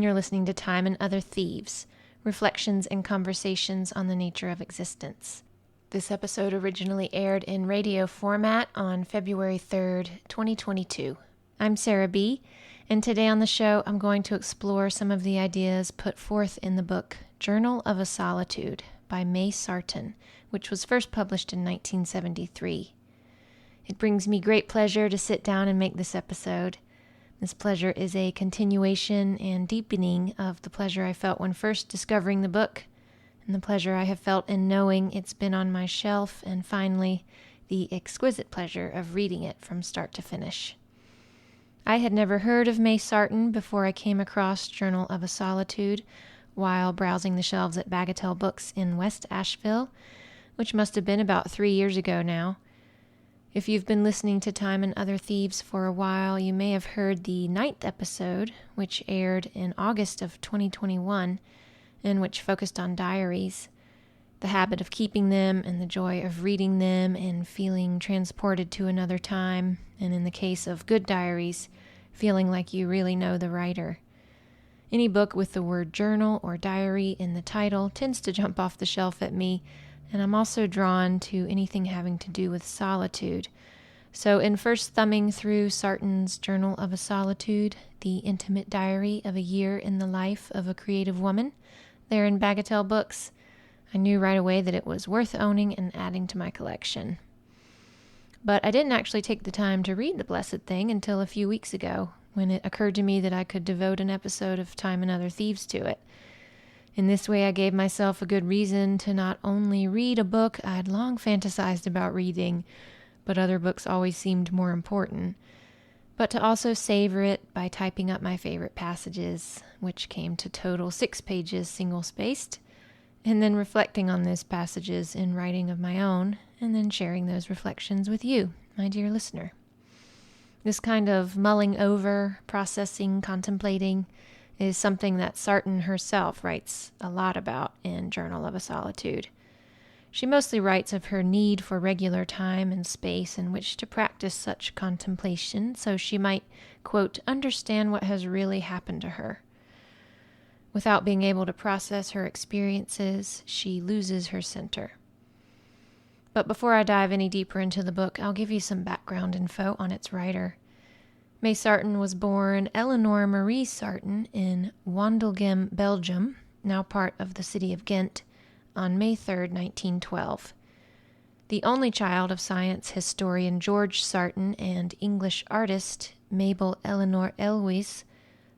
You're listening to Time and Other Thieves, reflections and conversations on the nature of existence. This episode originally aired in radio format on February 3rd, 2022. I'm Sarah B., and today on the show I'm going to explore some of the ideas put forth in the book Journal of a Solitude by May Sarton, which was first published in 1973. It brings me great pleasure to sit down and make this episode. This pleasure is a continuation and deepening of the pleasure I felt when first discovering the book, and the pleasure I have felt in knowing it's been on my shelf, and finally, the exquisite pleasure of reading it from start to finish. I had never heard of May Sarton before I came across Journal of a Solitude while browsing the shelves at Bagatelle Books in West Asheville, which must have been about 3 years ago now. If you've been listening to Time and Other Thieves for a while, you may have heard the 9th episode, which aired in August of 2021, and which focused on diaries, the habit of keeping them and the joy of reading them and feeling transported to another time, and in the case of good diaries, feeling like you really know the writer. Any book with the word journal or diary in the title tends to jump off the shelf at me, and I'm also drawn to anything having to do with solitude. So in first thumbing through Sarton's Journal of a Solitude, the intimate diary of a year in the life of a creative woman, therein Bagatelle Books, I knew right away that it was worth owning and adding to my collection. But I didn't actually take the time to read the blessed thing until a few weeks ago, when it occurred to me that I could devote an episode of Time and Other Thieves to it. In this way, I gave myself a good reason to not only read a book I'd long fantasized about reading, but other books always seemed more important, but to also savor it by typing up my favorite passages, which came to total 6 pages single-spaced, and then reflecting on those passages in writing of my own, and then sharing those reflections with you, my dear listener. This kind of mulling over, processing, contemplating, is something that Sarton herself writes a lot about in Journal of a Solitude. She mostly writes of her need for regular time and space in which to practice such contemplation so she might, quote, understand what has really happened to her. Without being able to process her experiences, she loses her center. But before I dive any deeper into the book, I'll give you some background info on its writer. May Sarton was born Eleanor Marie Sarton in Wandelgem, Belgium, now part of the city of Ghent, on May 3, 1912. The only child of science historian George Sarton and English artist Mabel Eleanor Elwes,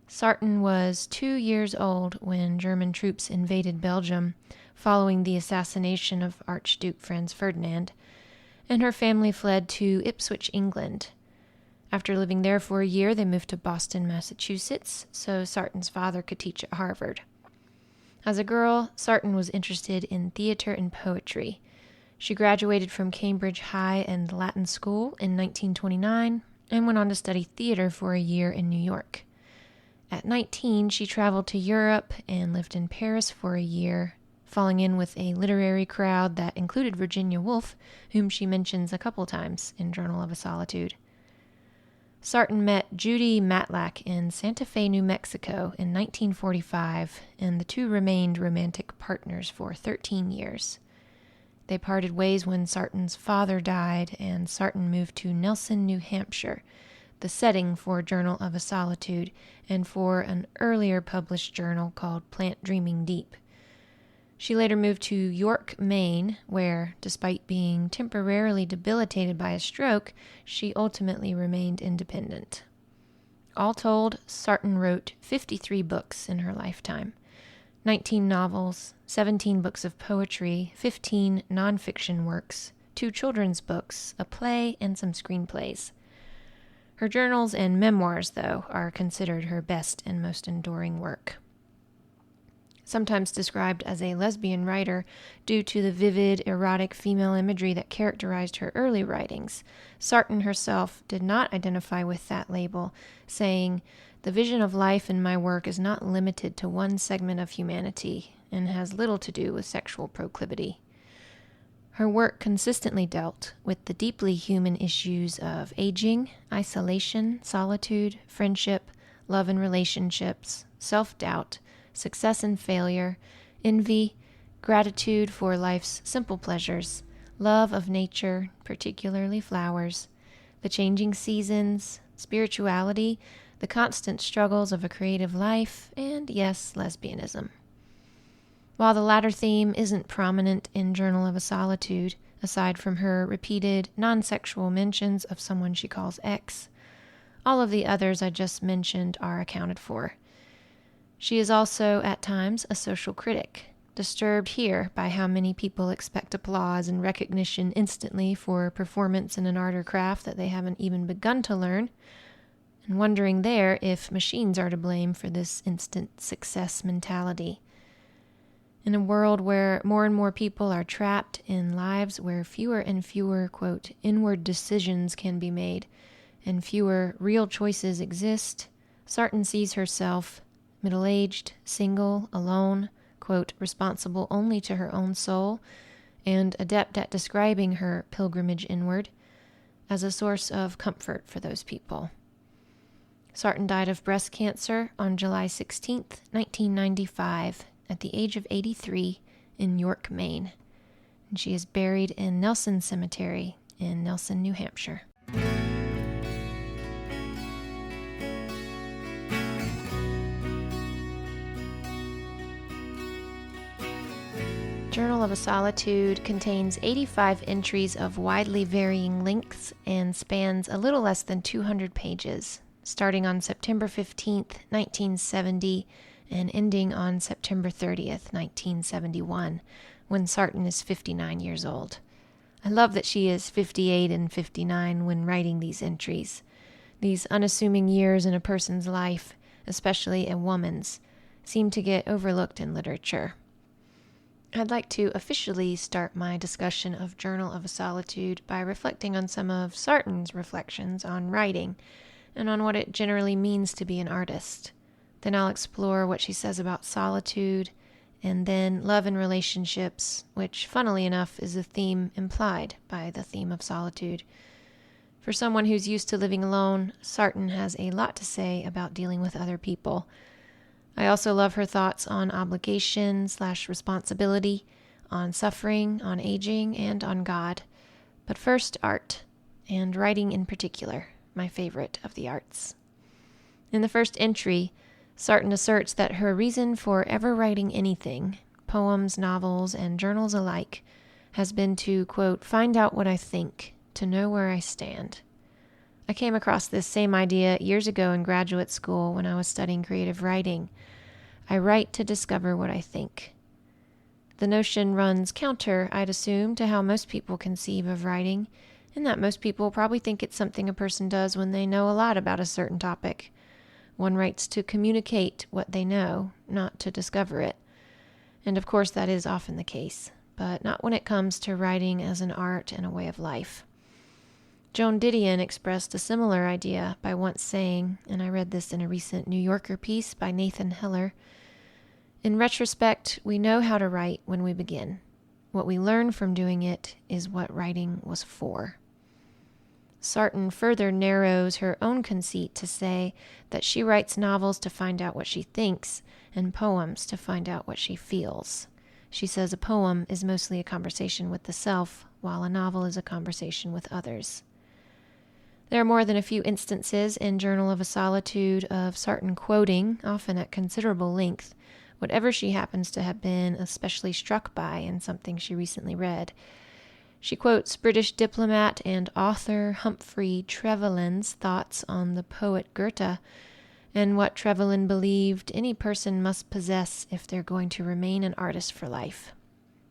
Sarton was 2 years old when German troops invaded Belgium following the assassination of Archduke Franz Ferdinand, and her family fled to Ipswich, England. After living there for a year, they moved to Boston, Massachusetts, so Sarton's father could teach at Harvard. As a girl, Sarton was interested in theater and poetry. She graduated from Cambridge High and Latin School in 1929 and went on to study theater for a year in New York. At 19, she traveled to Europe and lived in Paris for a year, falling in with a literary crowd that included Virginia Woolf, whom she mentions a couple times in Journal of a Solitude. Sarton met Judy Matlack in Santa Fe, New Mexico in 1945, and the two remained romantic partners for 13 years. They parted ways when Sarton's father died, and Sarton moved to Nelson, New Hampshire, the setting for Journal of a Solitude, and for an earlier published journal called Plant Dreaming Deep. She later moved to York, Maine, where, despite being temporarily debilitated by a stroke, she ultimately remained independent. All told, Sarton wrote 53 books in her lifetime, 19 novels, 17 books of poetry, 15 nonfiction works, 2 children's books, a play, and some screenplays. Her journals and memoirs, though, are considered her best and most enduring work. Sometimes described as a lesbian writer due to the vivid, erotic female imagery that characterized her early writings, Sarton herself did not identify with that label, saying, "The vision of life in my work is not limited to one segment of humanity and has little to do with sexual proclivity." Her work consistently dealt with the deeply human issues of aging, isolation, solitude, friendship, love and relationships, self-doubt, success and failure, envy, gratitude for life's simple pleasures, love of nature, particularly flowers, the changing seasons, spirituality, the constant struggles of a creative life, and yes, lesbianism. While the latter theme isn't prominent in Journal of a Solitude, aside from her repeated non-sexual mentions of someone she calls X, all of the others I just mentioned are accounted for. She is also, at times, a social critic, disturbed here by how many people expect applause and recognition instantly for performance in an art or craft that they haven't even begun to learn, and wondering there if machines are to blame for this instant success mentality. In a world where more and more people are trapped in lives where fewer and fewer, quote, inward decisions can be made and fewer real choices exist, Sarton sees herself middle-aged, single, alone, quote, responsible only to her own soul, and adept at describing her pilgrimage inward, as a source of comfort for those people. Sarton died of breast cancer on July 16, 1995, at the age of 83 in York, Maine. And she is buried in Nelson Cemetery in Nelson, New Hampshire. Journal of a Solitude contains 85 entries of widely varying lengths and spans a little less than 200 pages, starting on September 15th, 1970, and ending on September 30th, 1971, when Sarton is 59 years old. I love that she is 58 and 59 when writing these entries. These unassuming years in a person's life, especially a woman's, seem to get overlooked in literature. I'd like to officially start my discussion of Journal of a Solitude by reflecting on some of Sarton's reflections on writing and on what it generally means to be an artist. Then I'll explore what she says about solitude, and then love and relationships, which, funnily enough, is a theme implied by the theme of solitude. For someone who's used to living alone, Sarton has a lot to say about dealing with other people. I also love her thoughts on obligation/responsibility, on suffering, on aging, and on God. But first, art, and writing in particular, my favorite of the arts. In the first entry, Sarton asserts that her reason for ever writing anything, poems, novels, and journals alike, has been to, quote, find out what I think, to know where I stand. I came across this same idea years ago in graduate school when I was studying creative writing. I write to discover what I think. The notion runs counter, I'd assume, to how most people conceive of writing, in that most people probably think it's something a person does when they know a lot about a certain topic. One writes to communicate what they know, not to discover it. And of course that is often the case, but not when it comes to writing as an art and a way of life. Joan Didion expressed a similar idea by once saying, and I read this in a recent New Yorker piece by Nathan Heller, in retrospect, we know how to write when we begin. What we learn from doing it is what writing was for. Sarton further narrows her own conceit to say that she writes novels to find out what she thinks and poems to find out what she feels. She says a poem is mostly a conversation with the self, while a novel is a conversation with others. There are more than a few instances in Journal of a Solitude of Sarton quoting, often at considerable length, whatever she happens to have been especially struck by in something she recently read. She quotes British diplomat and author Humphrey Trevelyan's thoughts on the poet Goethe, and what Trevelyan believed any person must possess if they're going to remain an artist for life.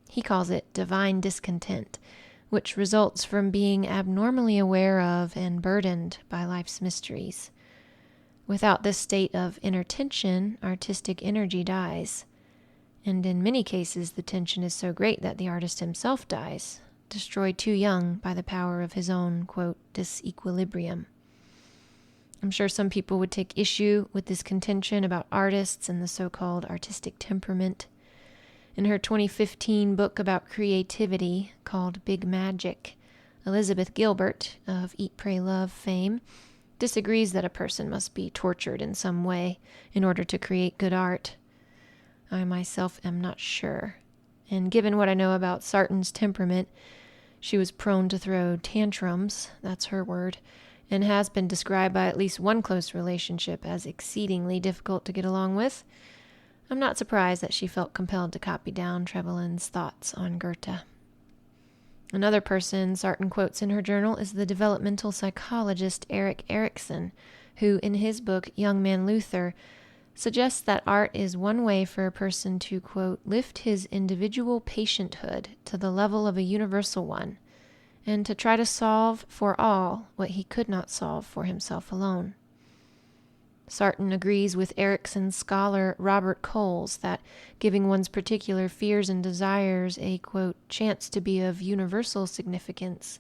He calls it divine discontent, which results from being abnormally aware of and burdened by life's mysteries. Without this state of inner tension, artistic energy dies. And in many cases, the tension is so great that the artist himself dies, destroyed too young by the power of his own, quote, disequilibrium. I'm sure some people would take issue with this contention about artists and the so-called artistic temperament. In her 2015 book about creativity called Big Magic, Elizabeth Gilbert, of Eat, Pray, Love fame, disagrees that a person must be tortured in some way in order to create good art. I myself am not sure, and given what I know about Sarton's temperament, she was prone to throw tantrums, that's her word, and has been described by at least one close relationship as exceedingly difficult to get along with. I'm not surprised that she felt compelled to copy down Trevelyan's thoughts on Goethe. Another person Sarton quotes in her journal is the developmental psychologist Erik Erikson, who, in his book Young Man Luther, suggests that art is one way for a person to, quote, lift his individual patienthood to the level of a universal one, and to try to solve for all what he could not solve for himself alone. Sarton agrees with Erikson's scholar Robert Coles that giving one's particular fears and desires a, quote, chance to be of universal significance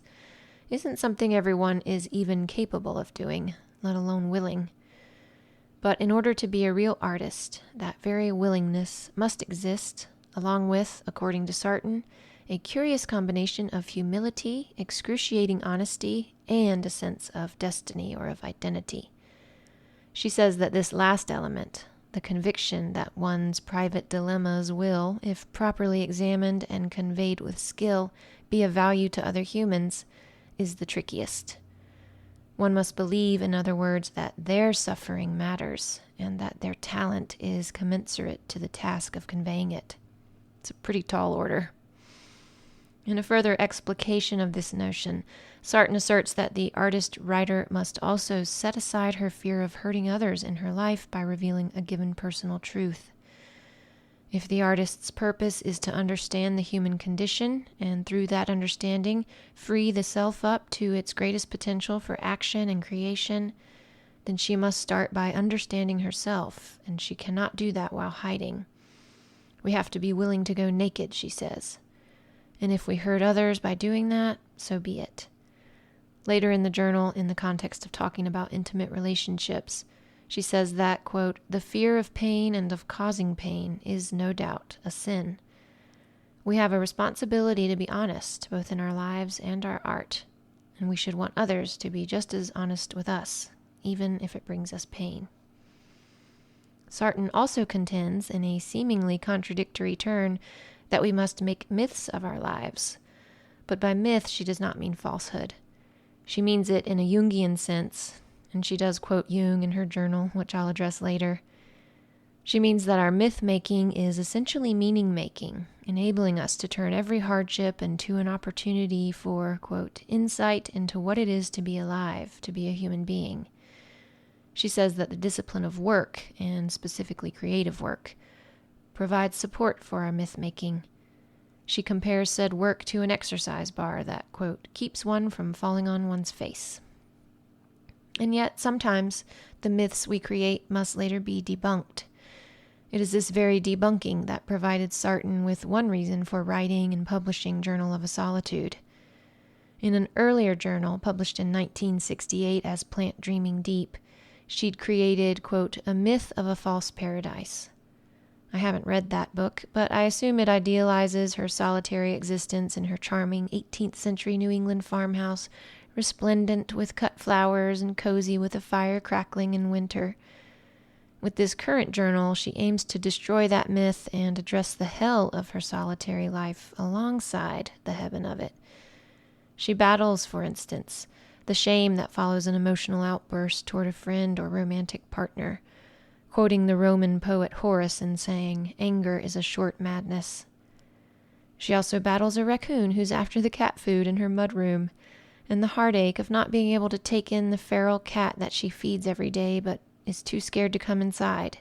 isn't something everyone is even capable of doing, let alone willing. But in order to be a real artist, that very willingness must exist, along with, according to Sarton, a curious combination of humility, excruciating honesty, and a sense of destiny or of identity. She says that this last element, the conviction that one's private dilemmas will, if properly examined and conveyed with skill, be of value to other humans, is the trickiest. One must believe, in other words, that their suffering matters and that their talent is commensurate to the task of conveying it. It's a pretty tall order. In a further explication of this notion, Sarton asserts that the artist-writer must also set aside her fear of hurting others in her life by revealing a given personal truth. If the artist's purpose is to understand the human condition, and through that understanding, free the self up to its greatest potential for action and creation, then she must start by understanding herself, and she cannot do that while hiding. We have to be willing to go naked, she says. And if we hurt others by doing that, so be it. Later in the journal, in the context of talking about intimate relationships, she says that, quote, the fear of pain and of causing pain is no doubt a sin. We have a responsibility to be honest, both in our lives and our art, and we should want others to be just as honest with us, even if it brings us pain. Sarton also contends, in a seemingly contradictory turn, that we must make myths of our lives. But by myth, she does not mean falsehood. She means it in a Jungian sense, and she does quote Jung in her journal, which I'll address later. She means that our myth-making is essentially meaning-making, enabling us to turn every hardship into an opportunity for, quote, insight into what it is to be alive, to be a human being. She says that the discipline of work, and specifically creative work, provides support for our myth-making. She compares said work to an exercise bar that, quote, keeps one from falling on one's face. And yet, sometimes, the myths we create must later be debunked. It is this very debunking that provided Sarton with one reason for writing and publishing Journal of a Solitude. In an earlier journal, published in 1968 as Plant Dreaming Deep, she'd created, quote, a myth of a false paradise. I haven't read that book, but I assume it idealizes her solitary existence in her charming 18th century New England farmhouse, resplendent with cut flowers and cozy with a fire crackling in winter. With this current journal, she aims to destroy that myth and address the hell of her solitary life alongside the heaven of it. She battles, for instance, the shame that follows an emotional outburst toward a friend or romantic partner, quoting the Roman poet Horace and saying, anger is a short madness. She also battles a raccoon who's after the cat food in her mudroom, and the heartache of not being able to take in the feral cat that she feeds every day but is too scared to come inside.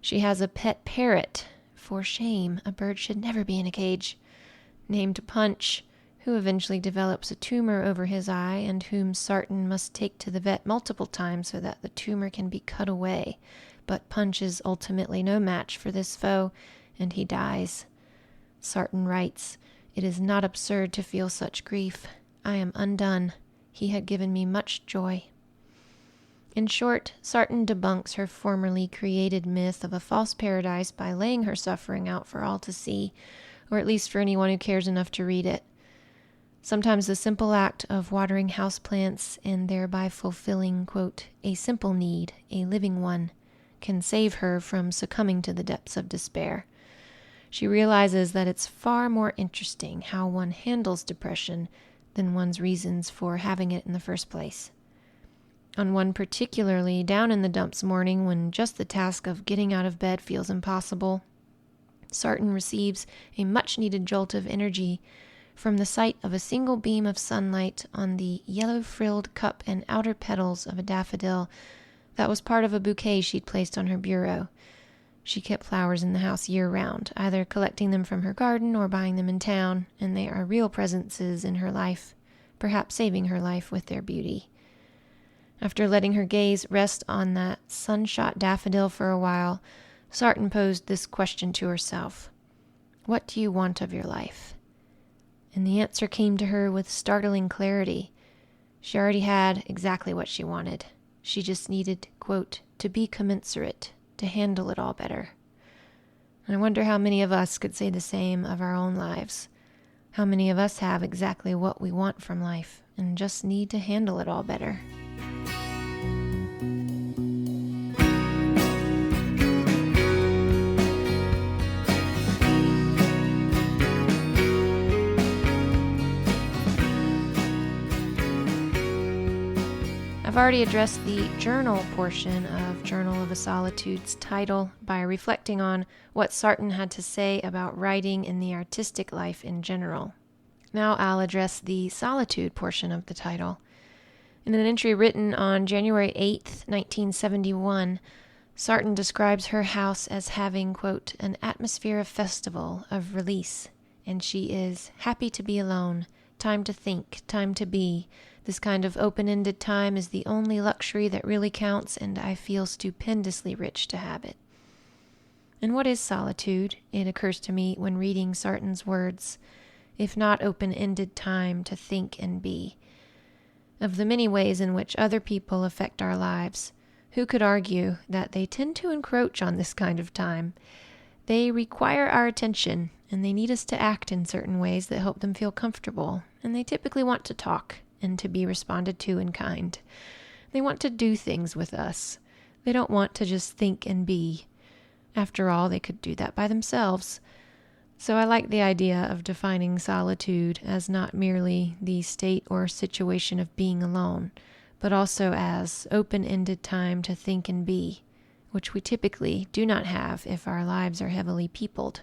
She has a pet parrot, for shame, a bird should never be in a cage, named Punch, who eventually develops a tumor over his eye and whom Sarton must take to the vet multiple times so that the tumor can be cut away. But Punch is ultimately no match for this foe, and he dies. Sarton writes, it is not absurd to feel such grief. I am undone. He had given me much joy. In short, Sarton debunks her formerly created myth of a false paradise by laying her suffering out for all to see, or at least for anyone who cares enough to read it. Sometimes the simple act of watering houseplants and thereby fulfilling, quote, a simple need, a living one, can save her from succumbing to the depths of despair. She realizes that it's far more interesting how one handles depression than one's reasons for having it in the first place. On one particularly down-in-the-dumps morning when just the task of getting out of bed feels impossible, Sarton receives a much-needed jolt of energy from the sight of a single beam of sunlight on the yellow-frilled cup and outer petals of a daffodil that was part of a bouquet she'd placed on her bureau. She kept flowers in the house year-round, either collecting them from her garden or buying them in town, and they are real presences in her life, perhaps saving her life with their beauty. After letting her gaze rest on that sunshot daffodil for a while, Sarton posed this question to herself. What do you want of your life? And the answer came to her with startling clarity. She already had exactly what she wanted. She just needed, quote, to be commensurate, to handle it all better. And I wonder how many of us could say the same of our own lives. How many of us have exactly what we want from life and just need to handle it all better. I've already addressed the journal portion of Journal of a Solitude's title by reflecting on what Sarton had to say about writing and the artistic life in general. Now I'll address the solitude portion of the title. In an entry written on January 8th, 1971, Sarton describes her house as having, quote, an atmosphere of festival, of release, and she is happy to be alone, time to think, time to be. This kind of open-ended time is the only luxury that really counts, and I feel stupendously rich to have it. And what is solitude, it occurs to me when reading Sarton's words, if not open-ended time to think and be? Of the many ways in which other people affect our lives, who could argue that they tend to encroach on this kind of time? They require our attention, and they need us to act in certain ways that help them feel comfortable, and they typically want to talk and to be responded to in kind. They want to do things with us. They don't want to just think and be. After all, they could do that by themselves. So I like the idea of defining solitude as not merely the state or situation of being alone, but also as open-ended time to think and be, which we typically do not have if our lives are heavily peopled.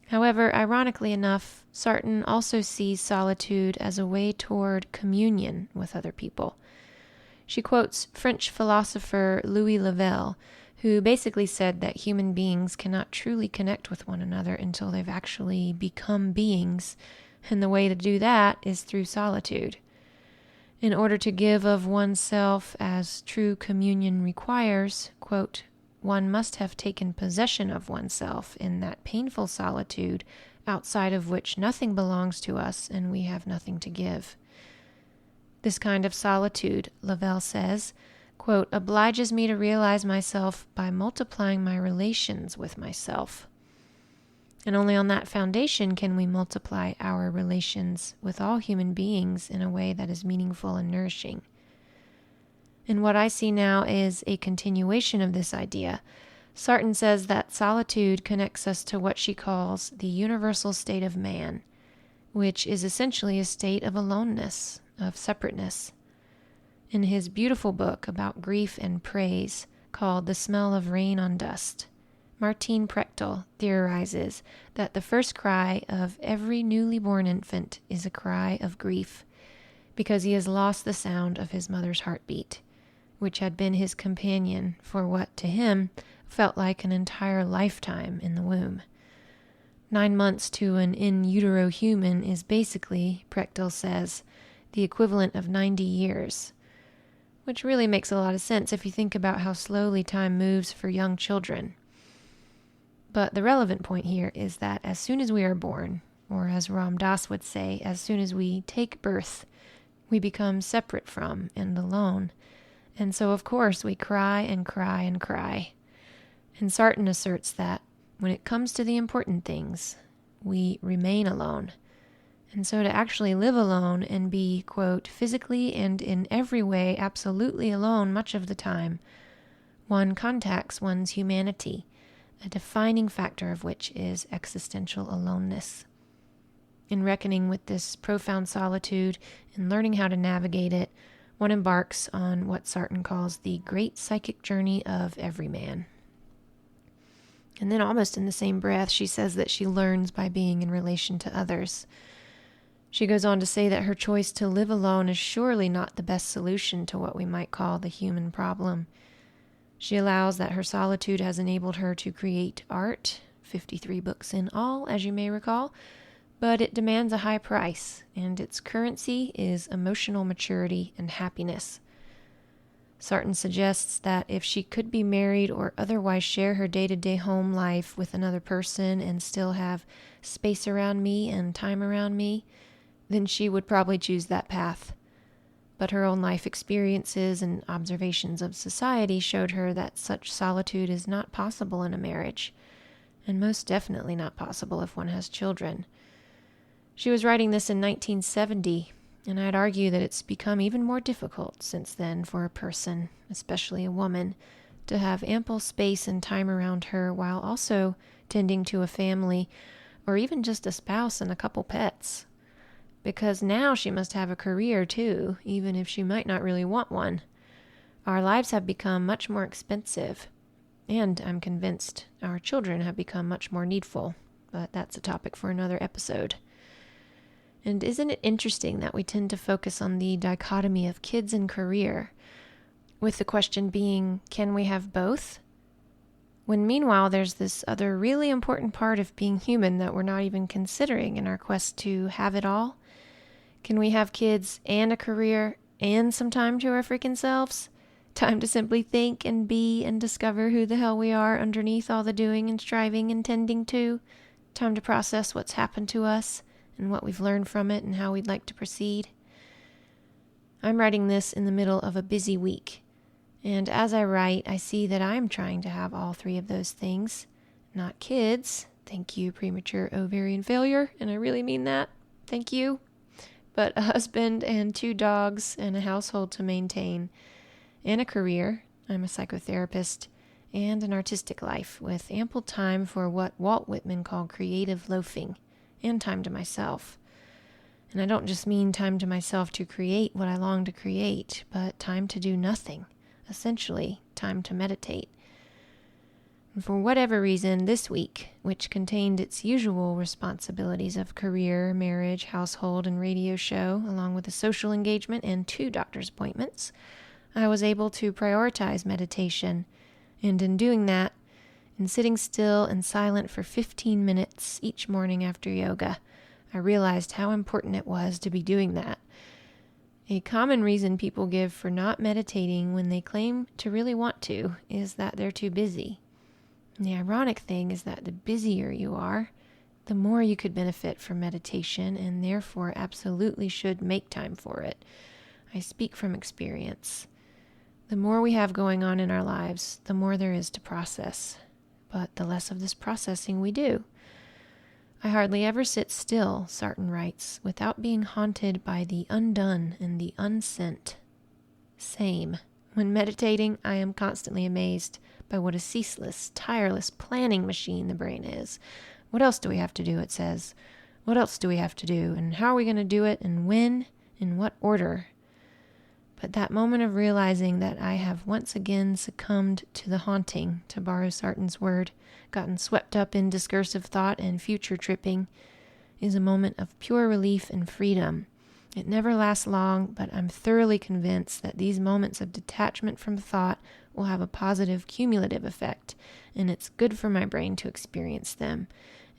However, ironically enough, Sarton also sees solitude as a way toward communion with other people. She quotes French philosopher Louis Lavelle, who basically said that human beings cannot truly connect with one another until they've actually become beings, and the way to do that is through solitude. In order to give of oneself as true communion requires, quote, one must have taken possession of oneself in that painful solitude outside of which nothing belongs to us and we have nothing to give. This kind of solitude, Lavelle says, quote, obliges me to realize myself by multiplying my relations with myself. And only on that foundation can we multiply our relations with all human beings in a way that is meaningful and nourishing. And what I see now is a continuation of this idea. Sarton says that solitude connects us to what she calls the universal state of man, which is essentially a state of aloneness, of separateness. In his beautiful book about grief and praise, called The Smell of Rain on Dust, Martin Prechtel theorizes that the first cry of every newly born infant is a cry of grief, because he has lost the sound of his mother's heartbeat, which had been his companion for what, to him, felt like an entire lifetime in the womb. 9 months to an in utero human is basically, Prechtel says, the equivalent of 90 years, which really makes a lot of sense if you think about how slowly time moves for young children. But the relevant point here is that as soon as we are born, or as Ram Dass would say, as soon as we take birth, we become separate from and alone. And so, of course, we cry and cry and cry. And Sarton asserts that when it comes to the important things, we remain alone. And so to actually live alone and be, quote, physically and in every way absolutely alone much of the time, one contacts one's humanity, a defining factor of which is existential aloneness. In reckoning with this profound solitude and learning how to navigate it, one embarks on what Sarton calls the great psychic journey of every man. And then almost in the same breath, she says that she learns by being in relation to others. She goes on to say that her choice to live alone is surely not the best solution to what we might call the human problem. She allows that her solitude has enabled her to create art, 53 books in all, as you may recall, but it demands a high price, and its currency is emotional maturity and happiness. Sarton suggests that if she could be married or otherwise share her day-to-day home life with another person and still have space around me and time around me, then she would probably choose that path. But her own life experiences and observations of society showed her that such solitude is not possible in a marriage, and most definitely not possible if one has children. She was writing this in 1970, and I'd argue that it's become even more difficult since then for a person, especially a woman, to have ample space and time around her while also tending to a family or even just a spouse and a couple pets. Because now she must have a career too, even if she might not really want one. Our lives have become much more expensive, and I'm convinced our children have become much more needful, but that's a topic for another episode. And isn't it interesting that we tend to focus on the dichotomy of kids and career, with the question being, can we have both? When meanwhile there's this other really important part of being human that we're not even considering in our quest to have it all. Can we have kids and a career and some time to our freaking selves? Time to simply think and be and discover who the hell we are underneath all the doing and striving and tending to. Time to process what's happened to us and what we've learned from it and how we'd like to proceed. I'm writing this in the middle of a busy week. And as I write, I see that I'm trying to have all three of those things. Not kids. Thank you, premature ovarian failure. And I really mean that. Thank you. But a husband and 2 dogs and a household to maintain, and a career, I'm a psychotherapist, and an artistic life with ample time for what Walt Whitman called creative loafing, and time to myself. And I don't just mean time to myself to create what I long to create, but time to do nothing, essentially time to meditate. And for whatever reason, this week, which contained its usual responsibilities of career, marriage, household, and radio show, along with a social engagement and 2 doctor's appointments, I was able to prioritize meditation, and in doing that, in sitting still and silent for 15 minutes each morning after yoga, I realized how important it was to be doing that. A common reason people give for not meditating when they claim to really want to is that they're too busy. And the ironic thing is that the busier you are, the more you could benefit from meditation and therefore absolutely should make time for it. I speak from experience. The more we have going on in our lives, the more there is to process. But the less of this processing we do. I hardly ever sit still, Sarton writes, without being haunted by the undone and the unsent. Same. When meditating, I am constantly amazed by what a ceaseless, tireless planning machine the brain is. What else do we have to do, it says. What else do we have to do, and how are we going to do it, and when, in what order? But that moment of realizing that I have once again succumbed to the haunting, to borrow Sarton's word, gotten swept up in discursive thought and future tripping, is a moment of pure relief and freedom. It never lasts long, but I'm thoroughly convinced that these moments of detachment from thought will have a positive cumulative effect, and it's good for my brain to experience them.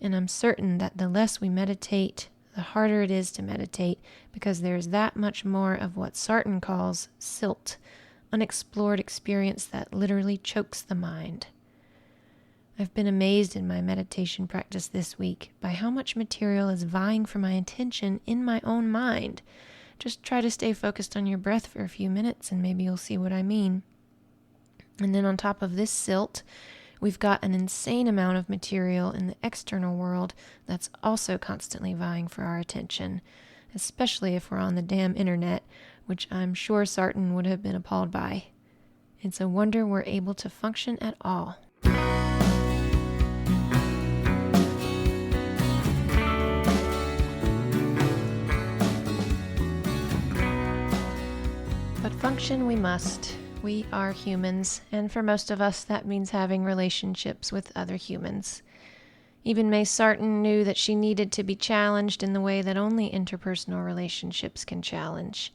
And I'm certain that the less we meditate, the harder it is to meditate, because there's that much more of what Sarton calls silt, unexplored experience that literally chokes the mind. I've been amazed in my meditation practice this week by how much material is vying for my attention in my own mind. Just try to stay focused on your breath for a few minutes and maybe you'll see what I mean. And then on top of this silt, we've got an insane amount of material in the external world that's also constantly vying for our attention, especially if we're on the damn internet, which I'm sure Sarton would have been appalled by. It's a wonder we're able to function at all. But function we must. We are humans, and for most of us that means having relationships with other humans. Even May Sarton knew that she needed to be challenged in the way that only interpersonal relationships can challenge.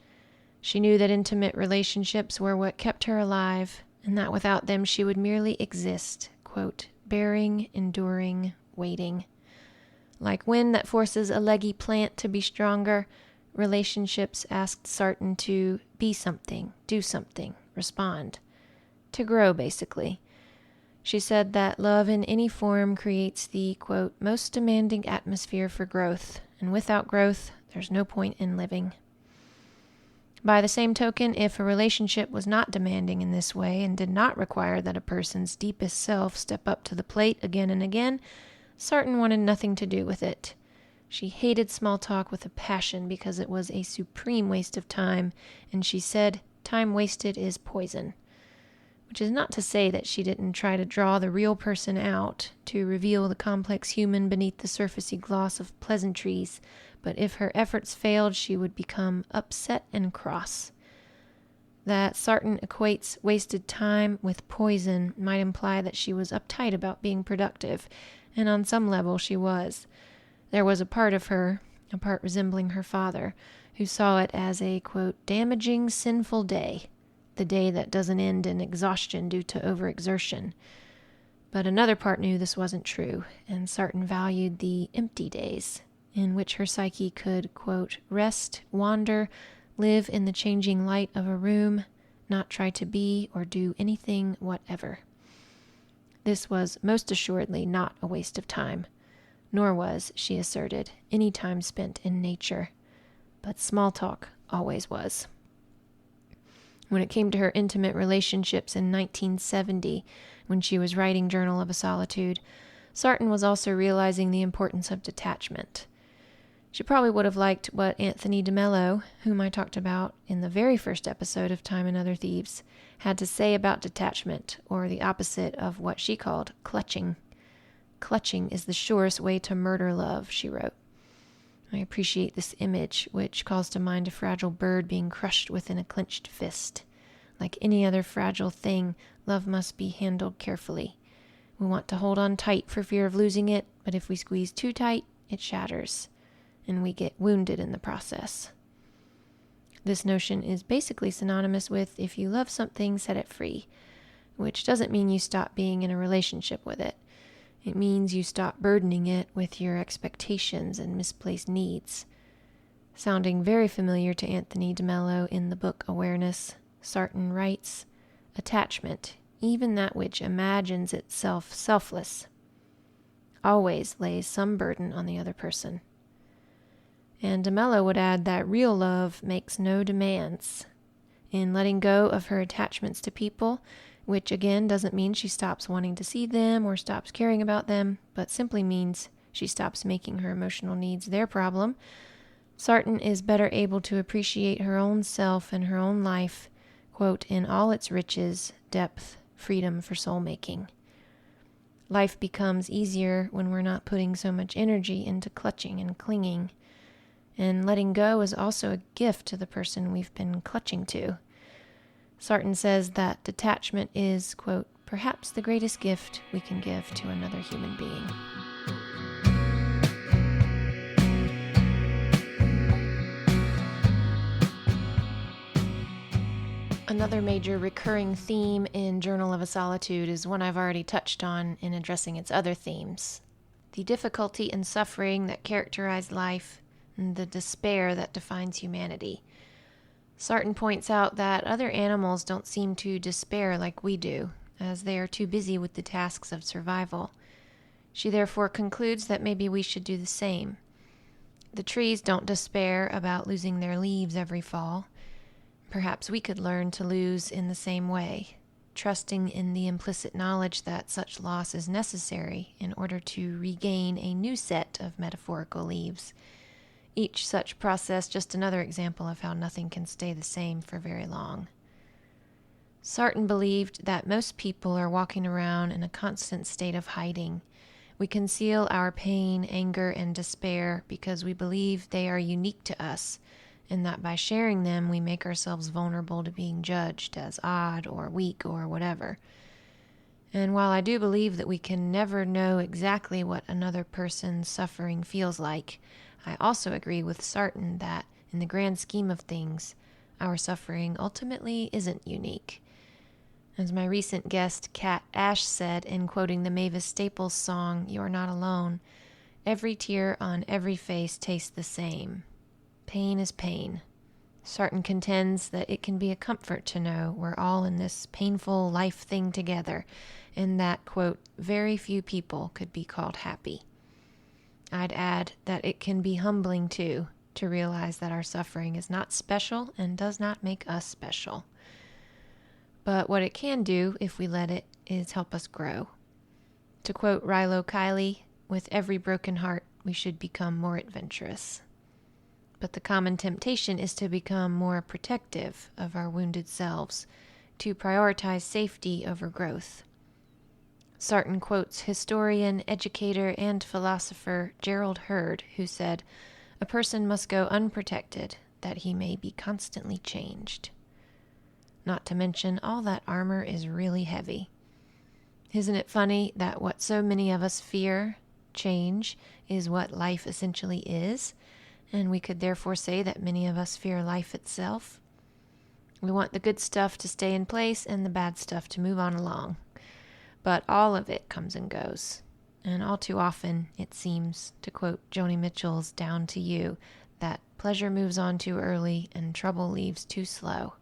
She knew that intimate relationships were what kept her alive, and that without them she would merely exist, quote, bearing, enduring, waiting. Like wind that forces a leggy plant to be stronger, relationships asked Sarton to be something, do something, respond. To grow, basically. She said that love in any form creates the, quote, most demanding atmosphere for growth, and without growth, there's no point in living. By the same token, if a relationship was not demanding in this way and did not require that a person's deepest self step up to the plate again and again, Sarton wanted nothing to do with it. She hated small talk with a passion because it was a supreme waste of time, and she said, time wasted is poison. Which is not to say that she didn't try to draw the real person out, to reveal the complex human beneath the surfacey gloss of pleasantries, but if her efforts failed, she would become upset and cross. That Sarton equates wasted time with poison might imply that she was uptight about being productive, and on some level she was. There was a part of her, a part resembling her father, who saw it as a, quote, damaging, sinful day, the day that doesn't end in exhaustion due to overexertion. But another part knew this wasn't true, and Sarton valued the empty days, in which her psyche could, quote, rest, wander, live in the changing light of a room, not try to be or do anything whatever. This was most assuredly not a waste of time. Nor was, she asserted, any time spent in nature. But small talk always was. When it came to her intimate relationships in 1970, when she was writing Journal of a Solitude, Sarton was also realizing the importance of detachment. She probably would have liked what Anthony DeMello, whom I talked about in the very first episode of Time and Other Thieves, had to say about detachment, or the opposite of what she called clutching. Clutching is the surest way to murder love, she wrote. I appreciate this image, which calls to mind a fragile bird being crushed within a clenched fist. Like any other fragile thing, love must be handled carefully. We want to hold on tight for fear of losing it, but if we squeeze too tight, it shatters, and we get wounded in the process. This notion is basically synonymous with if you love something, set it free, which doesn't mean you stop being in a relationship with it. It means you stop burdening it with your expectations and misplaced needs. Sounding very familiar to Anthony DeMello in the book Awareness, Sarton writes, attachment, even that which imagines itself selfless, always lays some burden on the other person. And DeMello would add that real love makes no demands. In letting go of her attachments to people, which again doesn't mean she stops wanting to see them or stops caring about them, but simply means she stops making her emotional needs their problem, Sarton is better able to appreciate her own self and her own life, quote, in all its riches, depth, freedom for soul-making. Life becomes easier when we're not putting so much energy into clutching and clinging, and letting go is also a gift to the person we've been clutching to. Sarton says that detachment is, quote, perhaps the greatest gift we can give to another human being. Another major recurring theme in Journal of a Solitude is one I've already touched on in addressing its other themes. The difficulty and suffering that characterize life, and the despair that defines humanity. Sarton points out that other animals don't seem to despair like we do, as they are too busy with the tasks of survival. She therefore concludes that maybe we should do the same. The trees don't despair about losing their leaves every fall. Perhaps we could learn to lose in the same way, trusting in the implicit knowledge that such loss is necessary in order to regain a new set of metaphorical leaves. Each such process just another example of how nothing can stay the same for very long. Sarton believed that most people are walking around in a constant state of hiding. We conceal our pain, anger, and despair because we believe they are unique to us, and that by sharing them we make ourselves vulnerable to being judged as odd or weak or whatever. And while I do believe that we can never know exactly what another person's suffering feels like, I also agree with Sarton that, in the grand scheme of things, our suffering ultimately isn't unique. As my recent guest, Kat Ash, said in quoting the Mavis Staples song, "You're Not Alone," every tear on every face tastes the same. Pain is pain. Sarton contends that it can be a comfort to know we're all in this painful life thing together, and that, quote, very few people could be called happy. I'd add that it can be humbling, too, to realize that our suffering is not special and does not make us special. But what it can do, if we let it, is help us grow. To quote Rilo Kiley, with every broken heart, we should become more adventurous. But the common temptation is to become more protective of our wounded selves, to prioritize safety over growth. Sarton quotes historian, educator, and philosopher Gerald Hurd, who said, "A person must go unprotected, that he may be constantly changed." Not to mention, all that armor is really heavy. Isn't it funny that what so many of us fear, change, is what life essentially is, and we could therefore say that many of us fear life itself? We want the good stuff to stay in place and the bad stuff to move on along. But all of it comes and goes. And all too often, it seems, to quote Joni Mitchell's "Down to You," that pleasure moves on too early and trouble leaves too slow.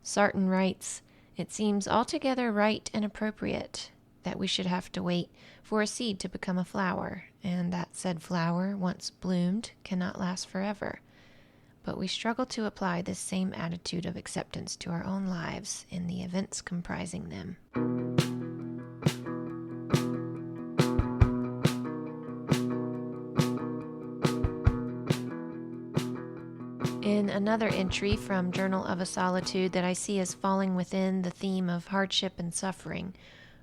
Sarton writes, "It seems altogether right and appropriate that we should have to wait for a seed to become a flower, and that said flower, once bloomed, cannot last forever. But we struggle to apply this same attitude of acceptance to our own lives in the events comprising them." In another entry from Journal of a Solitude that I see as falling within the theme of hardship and suffering,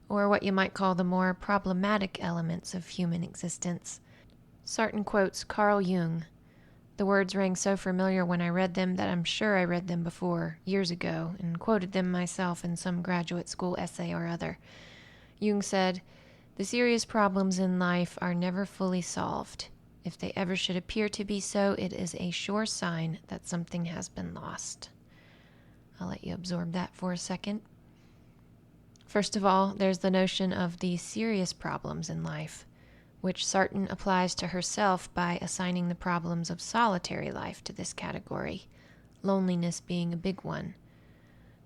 or what you might call the more problematic elements of human existence, Sarton quotes Carl Jung. The words rang so familiar when I read them that I'm sure I read them before, years ago, and quoted them myself in some graduate school essay or other. Jung said, "The serious problems in life are never fully solved. If they ever should appear to be so, it is a sure sign that something has been lost." I'll let you absorb that for a second. First of all, there's the notion of the serious problems in life, which Sarton applies to herself by assigning the problems of solitary life to this category, loneliness being a big one.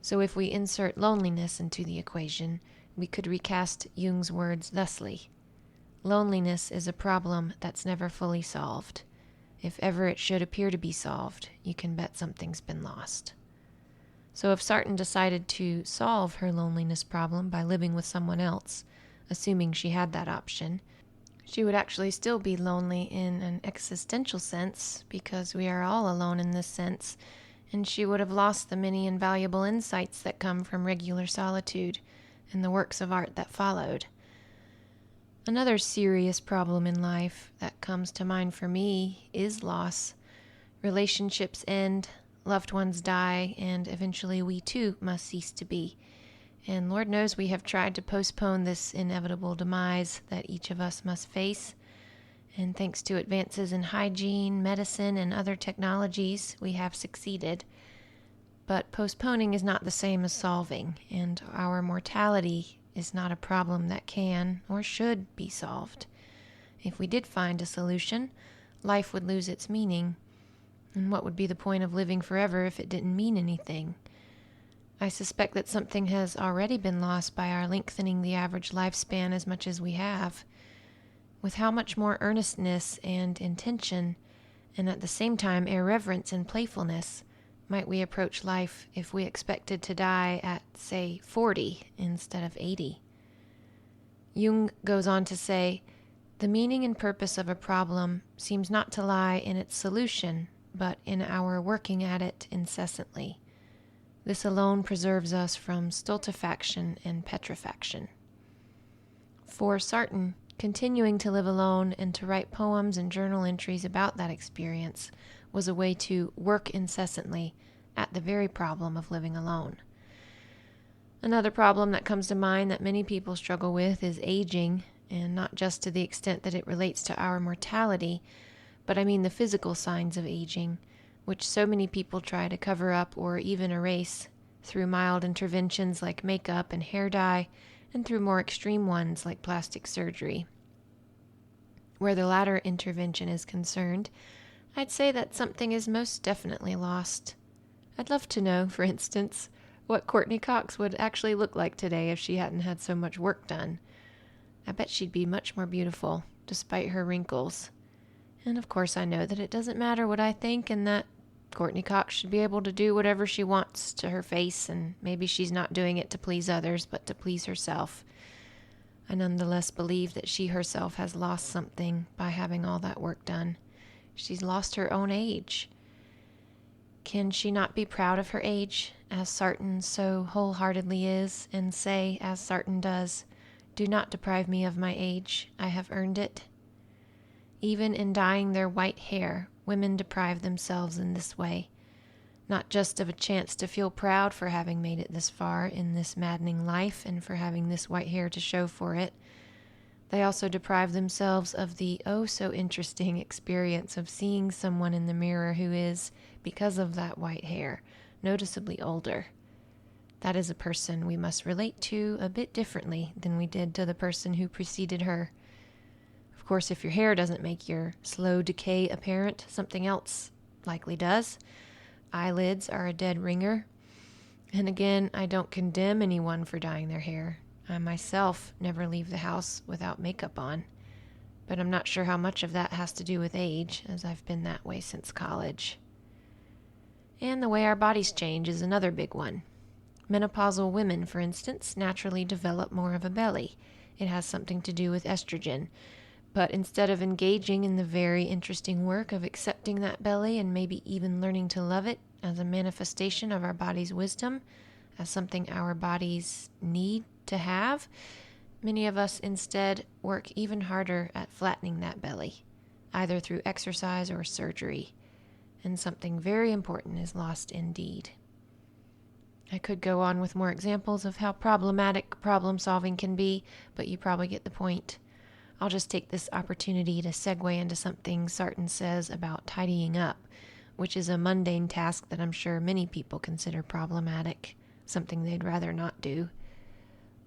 So if we insert loneliness into the equation, we could recast Jung's words thusly: loneliness is a problem that's never fully solved. If ever it should appear to be solved, you can bet something's been lost. So if Sarton decided to solve her loneliness problem by living with someone else, assuming she had that option, she would actually still be lonely in an existential sense, because we are all alone in this sense, and she would have lost the many invaluable insights that come from regular solitude and the works of art that followed. Another serious problem in life that comes to mind for me is loss. Relationships end, loved ones die, and eventually we too must cease to be. And Lord knows we have tried to postpone this inevitable demise that each of us must face. And thanks to advances in hygiene, medicine, and other technologies, we have succeeded. But postponing is not the same as solving, and our mortality is not a problem that can or should be solved. If we did find a solution, life would lose its meaning. And what would be the point of living forever if it didn't mean anything? I suspect that something has already been lost by our lengthening the average lifespan as much as we have. With how much more earnestness and intention, and at the same time irreverence and playfulness, might we approach life if we expected to die at, say, 40 instead of 80? Jung goes on to say, the meaning and purpose of a problem seems not to lie in its solution, but in our working at it incessantly. This alone preserves us from stultifaction and petrifaction. For Sarton, continuing to live alone and to write poems and journal entries about that experience was a way to work incessantly at the very problem of living alone. Another problem that comes to mind that many people struggle with is aging, and not just to the extent that it relates to our mortality, but I mean the physical signs of aging, which so many people try to cover up or even erase through mild interventions like makeup and hair dye, and through more extreme ones like plastic surgery. Where the latter intervention is concerned, I'd say that something is most definitely lost. I'd love to know, for instance, what Courtney Cox would actually look like today if she hadn't had so much work done. I bet she'd be much more beautiful, despite her wrinkles. And of course I know that it doesn't matter what I think, and that Courtney Cox should be able to do whatever she wants to her face, and maybe she's not doing it to please others, but to please herself. I nonetheless believe that she herself has lost something by having all that work done. She's lost her own age. Can she not be proud of her age, as Sarton so wholeheartedly is, and say, as Sarton does, "Do not deprive me of my age, I have earned it"? Even in dyeing their white hair, women deprive themselves in this way, not just of a chance to feel proud for having made it this far in this maddening life and for having this white hair to show for it. They also deprive themselves of the oh-so-interesting experience of seeing someone in the mirror who is, because of that white hair, noticeably older. That is a person we must relate to a bit differently than we did to the person who preceded her. Of course, if your hair doesn't make your slow decay apparent, something else likely does. Eyelids are a dead ringer. And again, I don't condemn anyone for dyeing their hair. I myself never leave the house without makeup on. But I'm not sure how much of that has to do with age, as I've been that way since college. And the way our bodies change is another big one. Menopausal women, for instance, naturally develop more of a belly. It has something to do with estrogen. But instead of engaging in the very interesting work of accepting that belly and maybe even learning to love it as a manifestation of our body's wisdom, as something our bodies need to have, many of us instead work even harder at flattening that belly, either through exercise or surgery, and something very important is lost indeed. I could go on with more examples of how problematic problem solving can be, but you probably get the point. I'll just take this opportunity to segue into something Sarton says about tidying up, which is a mundane task that I'm sure many people consider problematic, something they'd rather not do.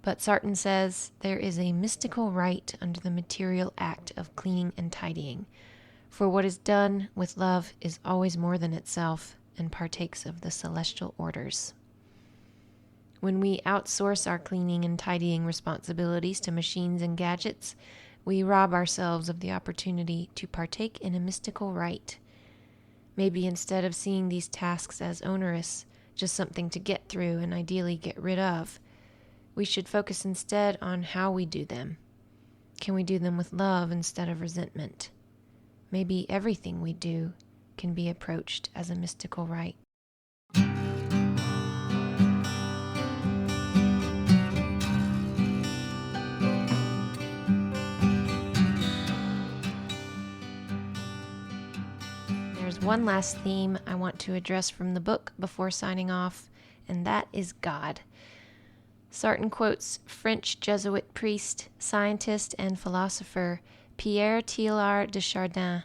But Sarton says there is a mystical right under the material act of cleaning and tidying, for what is done with love is always more than itself and partakes of the celestial orders. When we outsource our cleaning and tidying responsibilities to machines and gadgets, we rob ourselves of the opportunity to partake in a mystical right. Maybe instead of seeing these tasks as onerous, just something to get through and ideally get rid of, we should focus instead on how we do them. Can we do them with love instead of resentment? Maybe everything we do can be approached as a mystical right. There's one last theme I want to address from the book before signing off, and that is God. Sarton quotes French Jesuit priest, scientist, and philosopher Pierre Teilhard de Chardin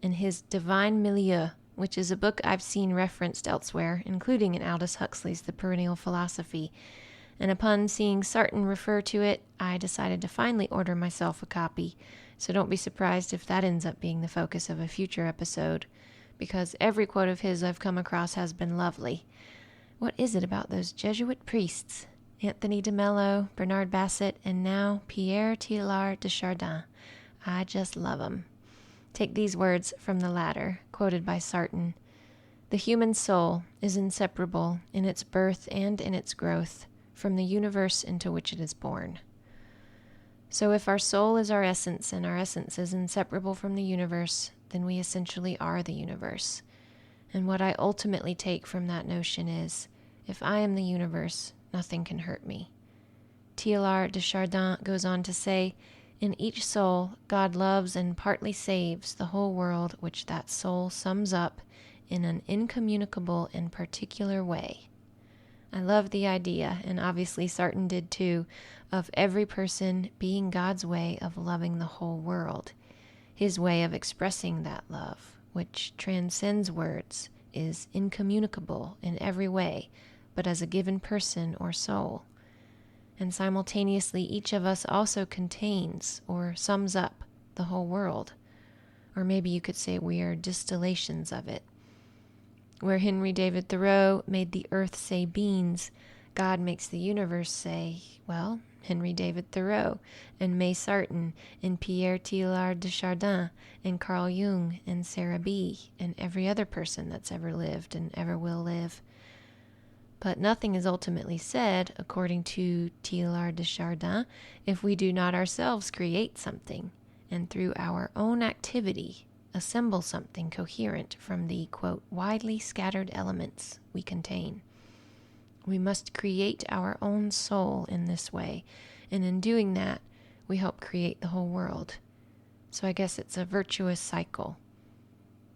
in his Divine Milieu, which is a book I've seen referenced elsewhere, including in Aldous Huxley's The Perennial Philosophy. And upon seeing Sarton refer to it, I decided to finally order myself a copy, so don't be surprised if that ends up being the focus of a future episode, because every quote of his I've come across has been lovely. What is it about those Jesuit priests? Anthony de Mello, Bernard Bassett, and now Pierre Teilhard de Chardin. I just love 'em. Take these words from the latter, quoted by Sarton. The human soul is inseparable in its birth and in its growth from the universe into which it is born. So if our soul is our essence and our essence is inseparable from the universe, then we essentially are the universe. And what I ultimately take from that notion is, if I am the universe, nothing can hurt me. Teilhard de Chardin goes on to say, in each soul, God loves and partly saves the whole world which that soul sums up in an incommunicable and particular way. I love the idea, and obviously Sarton did too, of every person being God's way of loving the whole world. His way of expressing that love, which transcends words, is incommunicable in every way, but as a given person or soul. And simultaneously, each of us also contains or sums up the whole world. Or maybe you could say we are distillations of it. Where Henry David Thoreau made the earth say beans, God makes the universe say, well, Henry David Thoreau, and May Sarton, and Pierre Teilhard de Chardin, and Carl Jung, and Sarah B., and every other person that's ever lived and ever will live. But nothing is ultimately said, according to Teilhard de Chardin, if we do not ourselves create something, and through our own activity assemble something coherent from the, quote, widely scattered elements we contain. We must create our own soul in this way, and in doing that, we help create the whole world. So I guess it's a virtuous cycle.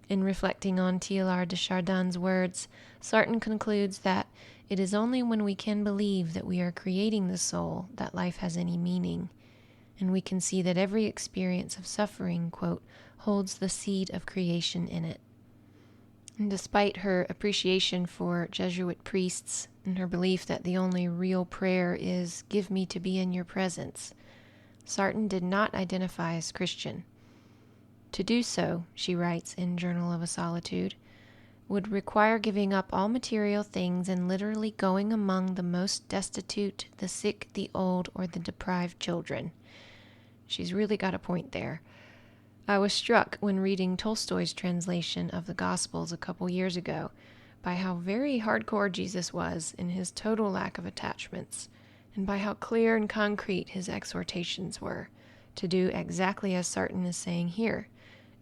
In reflecting on Teilhard de Chardin's words, Sarton concludes that it is only when we can believe that we are creating the soul that life has any meaning, and we can see that every experience of suffering, quote, holds the seed of creation in it. And despite her appreciation for Jesuit priests and her belief that the only real prayer is, give me to be in your presence, Sarton did not identify as Christian. To do so, she writes in Journal of a Solitude, would require giving up all material things and literally going among the most destitute, the sick, the old, or the deprived children. She's really got a point there. I was struck when reading Tolstoy's translation of the Gospels a couple years ago by how very hardcore Jesus was in his total lack of attachments, and by how clear and concrete his exhortations were to do exactly as Sarton is saying here,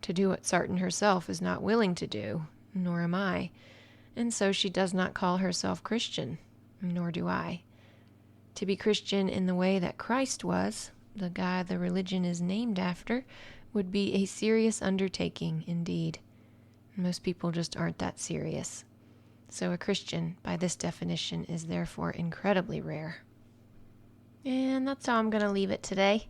to do what Sarton herself is not willing to do, nor am I, and so she does not call herself Christian, nor do I. To be Christian in the way that Christ was, the guy the religion is named after, would be a serious undertaking indeed. Most people just aren't that serious. So a Christian, by this definition, is therefore incredibly rare. And that's how I'm going to leave it today.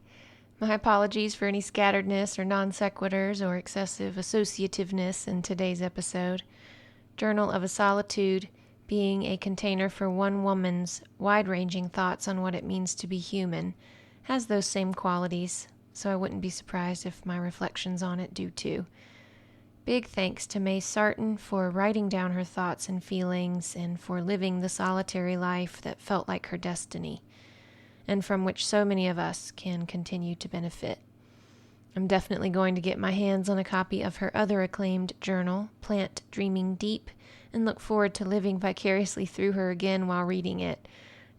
My apologies for any scatteredness or non sequiturs or excessive associativeness in today's episode. Journal of a Solitude, being a container for one woman's wide-ranging thoughts on what it means to be human, has those same qualities, so I wouldn't be surprised if my reflections on it do too. Big thanks to May Sarton for writing down her thoughts and feelings and for living the solitary life that felt like her destiny, and from which so many of us can continue to benefit. I'm definitely going to get my hands on a copy of her other acclaimed journal, Plant Dreaming Deep, and look forward to living vicariously through her again while reading it,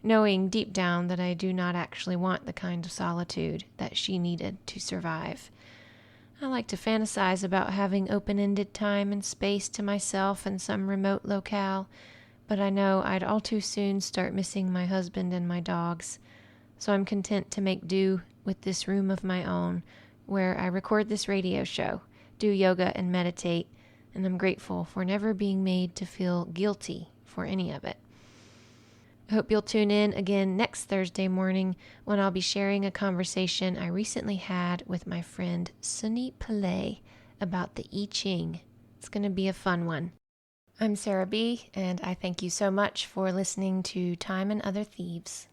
knowing deep down that I do not actually want the kind of solitude that she needed to survive. I like to fantasize about having open-ended time and space to myself in some remote locale, but I know I'd all too soon start missing my husband and my dogs, so I'm content to make do with this room of my own, where I record this radio show, do yoga and meditate, and I'm grateful for never being made to feel guilty for any of it. I hope you'll tune in again next Thursday morning when I'll be sharing a conversation I recently had with my friend Sunny Pillay about the I Ching. It's going to be a fun one. I'm Sarah B., and I thank you so much for listening to Time and Other Thieves.